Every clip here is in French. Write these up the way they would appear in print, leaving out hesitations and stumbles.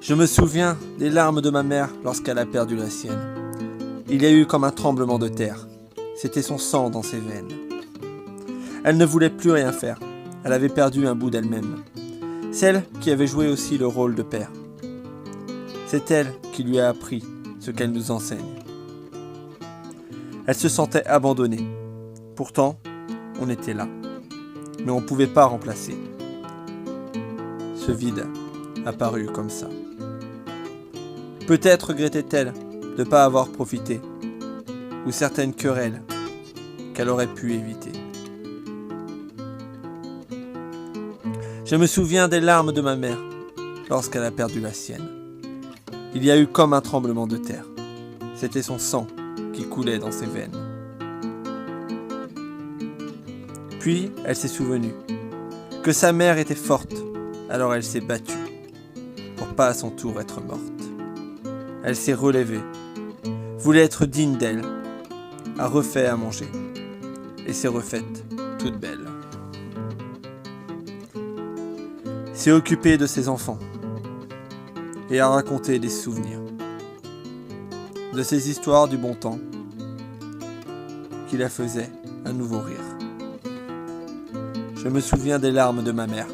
Je me souviens des larmes de ma mère lorsqu'elle a perdu la sienne. Il y a eu comme un tremblement de terre. C'était son sang dans ses veines. Elle ne voulait plus rien faire. Elle avait perdu un bout d'elle-même. Celle qui avait joué aussi le rôle de père. C'est elle qui lui a appris ce qu'elle nous enseigne. Elle se sentait abandonnée. Pourtant, on était là. Mais on ne pouvait pas remplacer. Ce vide apparu comme ça. Peut-être regrettait-elle de ne pas avoir profité, ou certaines querelles qu'elle aurait pu éviter. Je me souviens des larmes de ma mère lorsqu'elle a perdu la sienne. Il y a eu comme un tremblement de terre. C'était son sang qui coulait dans ses veines. Puis elle s'est souvenue que sa mère était forte, alors elle s'est battue pour pas à son tour être morte. Elle s'est relevée, voulait être digne d'elle, a refait à manger et s'est refaite toute belle. S'est occupée de ses enfants et a raconté des souvenirs, de ces histoires du bon temps qui la faisaient à nouveau rire. Je me souviens des larmes de ma mère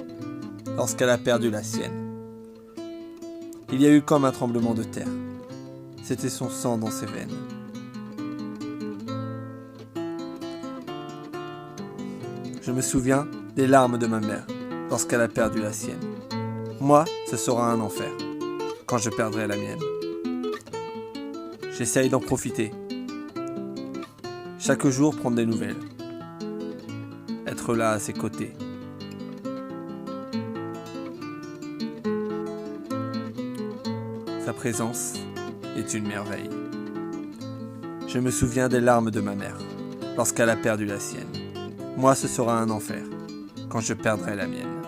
lorsqu'elle a perdu la sienne. Il y a eu comme un tremblement de terre. C'était son sang dans ses veines. Je me souviens des larmes de ma mère lorsqu'elle a perdu la sienne. Moi, ce sera un enfer quand je perdrai la mienne. J'essaye d'en profiter. Chaque jour, prendre des nouvelles. Être là à ses côtés. Sa présence est une merveille. Je me souviens des larmes de ma mère lorsqu'elle a perdu la sienne. Moi, ce sera un enfer quand je perdrai la mienne.